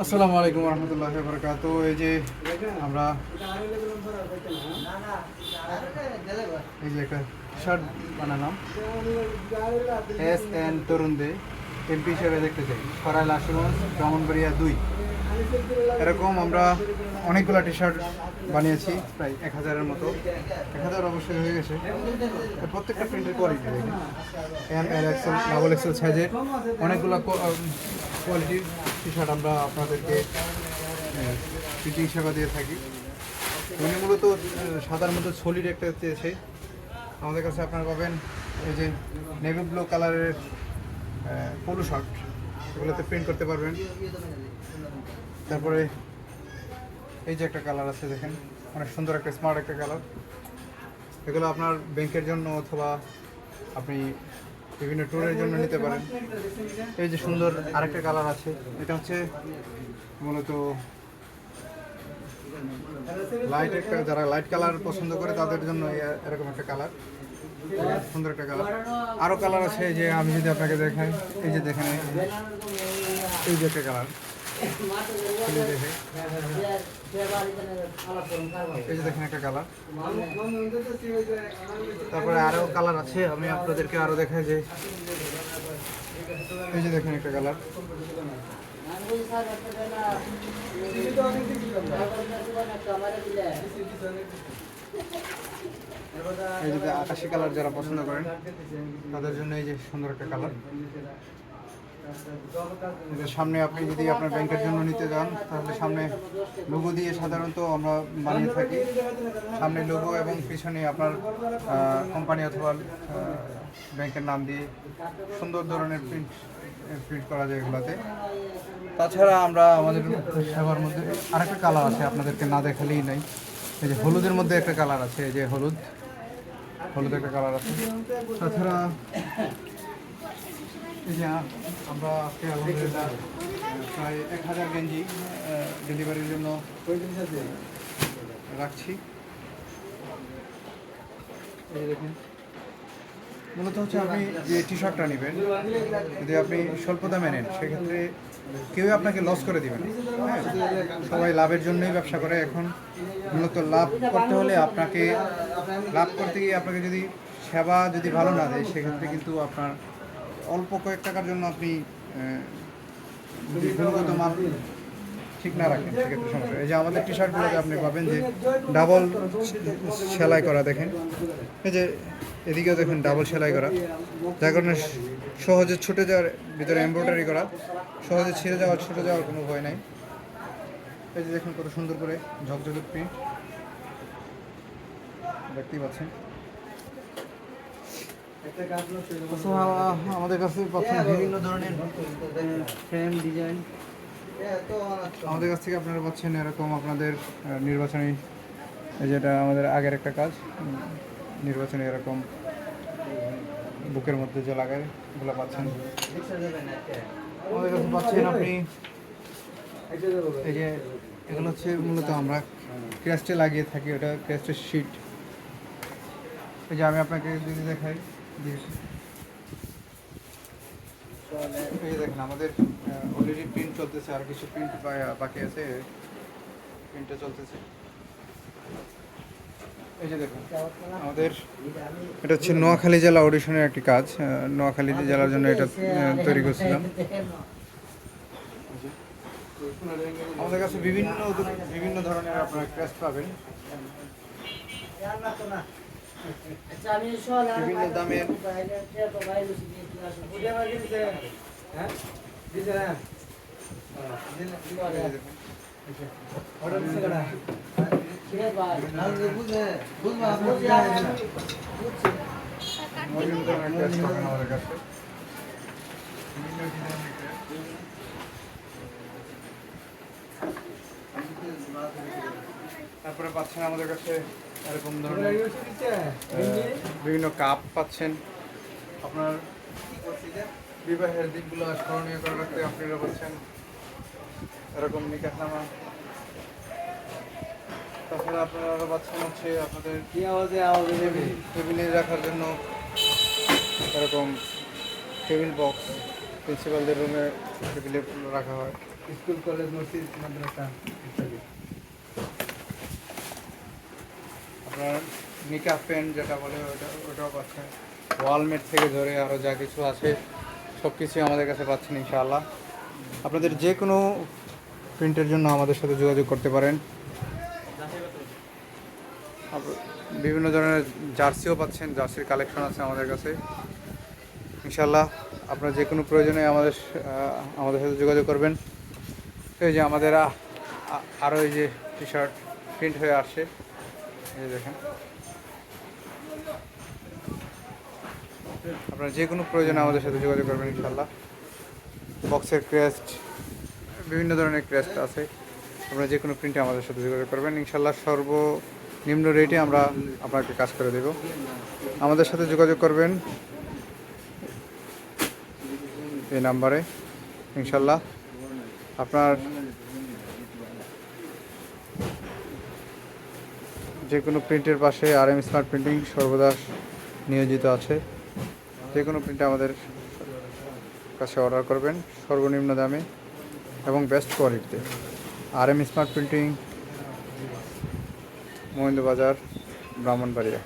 আসসালামু আলাইকুম রহমতুল্লাহি ওয়া বারাকাতুহু। এই যে আমরা এই যে একটা শার্ট বানালাম, SN তরুণ দে এমপি হিসেবে দেখতে চাই, সরাইল আশুগঞ্জ, ব্রাহ্মণবাড়িয়া 2। এরকম আমরা অনেকগুলো টি শার্ট বানিয়েছি, প্রায় 1000-এর মতো। 1000 অবশ্যই হয়ে গেছে। প্রত্যেকটা প্রিন্টের কোয়ালিটি দেখেন, ML XL ডাবল XL সাইজের অনেকগুলো কোয়ালিটির টি শার্ট আমরা আপনাদেরকে প্রিন্টিং সেবা দিয়ে থাকি। উনি মূলত সাদার মধ্যে সলিড একটা চেয়েছে, আমাদের কাছে আপনারা পাবেন এই যে নেভি ব্লু কালারের পোলো শার্ট, এগুলোতে প্রিন্ট করতে পারবেন। তারপরে এই যে একটা কালার আছে দেখেন, অনেক সুন্দর একটা স্মার্ট একটা কালার। এগুলো আপনার ব্যাংকের জন্য অথবা আপনি বিভিন্ন ট্যুরের জন্য নিতে পারেন। এই যে সুন্দর আরেকটা কালার আছে, এটা হচ্ছে মূলত লাইট একটা, যারা লাইট কালার পছন্দ করে তাদের জন্য এরকম একটা কালার, সুন্দর একটা কালার। আরও কালার আছে, যে আমি যদি আপনাকে দেখাই, এই যে দেখেন এই যে একটা কালার, দেখে এই যে দেখেন একটা কালার। তারপরে আরও কালার আছে, আমি আপনাদেরকে আরও দেখাই, যে এই যে দেখেন একটা কালার। এই যে আকাশি কালার যারা পছন্দ করেন তাদের জন্য এই যে সুন্দর একটা কালার। সামনে আপনি যদি আপনার ব্যাংকের জন্য নিতে যান, তাহলে সামনে লোগো দিয়ে সাধারণত আমরা বানিয়ে থাকি, সামনে লোগো এবং পিছনে আপনার কোম্পানি অথবা ব্যাংকের নাম দিয়ে সুন্দর ধরনের প্রিন্ট করা যায় এগুলোতে। তাছাড়া আমরা আমাদের সেবার মধ্যে আরেকটা কালার আছে, আপনাদেরকে না দেখালেই নাই। এই যে হলুদের মধ্যে একটা কালার আছে, এই যে হলুদ একটা কালার আছে। তাছাড়া এই যে আমরা আজকে আলহামদুলিল্লাহ প্রায় 1000 গেঞ্জি ডেলিভারির জন্য রাখছি। এই দেখুন, মূলত হচ্ছে আপনি যে টি শার্টটা নেবেন, যদি আপনি স্বল্প দামে নেন, সেক্ষেত্রে কেউই আপনাকে লস করে দিবে না। হ্যাঁ, সবাই লাভের জন্যই ব্যবসা করে এখন। মূলত লাভ করতে হলে লাভ করতে গিয়ে আপনাকে যদি সেবা যদি ভালো না দেয়, সেক্ষেত্রে কিন্তু আপনার অল্প কয়েক টাকার জন্য আপনি যদি গুণগত মান ঠিক না রাখেন, সেক্ষেত্রে সমস্যা। এই যে আমাদের টি শার্টগুলোতে আপনি পাবেন যে ডাবল সেলাই করা, দেখেন এই যে এদিকেও দেখেন ডাবল সেলাই করা, যার কারণে সহজে ছুটে যাওয়ার, ভিতরে এমব্রয়ডারি করা, সহজে ছিঁড়ে যাওয়ার, ছুটে যাওয়ার কোনো ভয় নাই। এই যে দেখুন কত সুন্দর করে ঝকঝকে প্রিন্ট দেখতেই পাচ্ছেন। আমাদের কাছে পাচ্ছেন বিভিন্ন ধরনের ফ্রেম ডিজাইন, আমাদের কাছ থেকে আপনারা পাচ্ছেন এরকম আপনাদের নির্বাচনী, যেটা আমাদের আগের একটা কাজ, নির্বাচনী এরকম বুকের মধ্যে যে লাগায় এগুলো পাচ্ছেন আমাদের কাছে। পাচ্ছেন আপনি এই যে এগুলো হচ্ছে মূলত আমরা ক্রেস্টে লাগিয়ে থাকি, ওটা ক্রেস্টের শিট। এই যে আমি আপনাকে যদি দেখাই, এই যে দেখেন আমাদের অলরেডি প্রিন্ট চলতেছে, আর কিছু প্রিন্ট বাকি আছে, প্রিন্টটা চলতেছে। এই যে দেখুন আমাদের এটা হচ্ছে নোয়াখালী জেলা অডিশনের একটি কাজ, নোয়াখালী জেলার জন্য এটা তৈরি করছিলাম। আমাদের কাছে বিভিন্ন ধরনের আপনারা ক্রেস্ট পাবেন, বিভিন্ন দামের। তারপরে পাচ্ছেন আমাদের কাছে এরকম ধরনের বিভিন্ন কাপ পাচ্ছেন, আপনার বিবাহের দিকগুলো স্মরণীয় করে রাখতে আপনারা পাচ্ছেন এরকম নিকাহনামা। তাছাড়া আপনারা আরও পাচ্ছেন হচ্ছে আপনাদের টেবিলে রাখার জন্য এরকম টেবিল বক্স, প্রিন্সিপালদের রুমে টেবিলে রাখা হয়, স্কুল কলেজ মসজিদ মাদ্রাসা ইত্যাদি। আপনার নিকাপ পেন যেটা বলে ওটাও পাচ্ছেন, ওয়ালমেট থেকে ধরে আরও যা কিছু আছে সব কিছুই আমাদের কাছে পাচ্ছেন ইনশাআল্লাহ। আপনাদের যে কোনো প্রিন্টের জন্য আমাদের সাথে যোগাযোগ করতে পারেন। বিভিন্ন ধরনের জার্সিও পাচ্ছেন, জার্সির কালেকশন আছে আমাদের কাছে ইনশাআল্লাহ। আপনার যে কোনো প্রয়োজনে আমাদের সাথে যোগাযোগ করবেন। এই যে আমাদের আরও এই যে টি শার্ট প্রিন্ট হয়ে আসছে, এই দেখেন। আপনার যে কোনো প্রয়োজনে আমাদের সাথে যোগাযোগ করবেন ইনশাআল্লাহ। বক্সের ক্রেস্ট, বিভিন্ন ধরনের ক্রেস্ট আছে, আপনারা যে কোনো প্রিন্টে আমাদের সাথে যোগাযোগ করবেন ইনশাআল্লাহ। সর্বনিম্ন রেটে আমরা আপনাকে কাজ করে দেব। আমাদের সাথে যোগাযোগ করবেন এই নাম্বারে ইনশাআল্লাহ। আপনার যে কোনো প্রিন্টের পাশে RM স্মার্ট প্রিন্টিং সর্বদা নিয়োজিত আছে। যে কোনো প্রিন্টে আমাদের কাছে অর্ডার করবেন সর্বনিম্ন দামে এবং বেস্ট কোয়ালিটিতে। RM smart printing, Mahendrabazar, Brahmanbaria.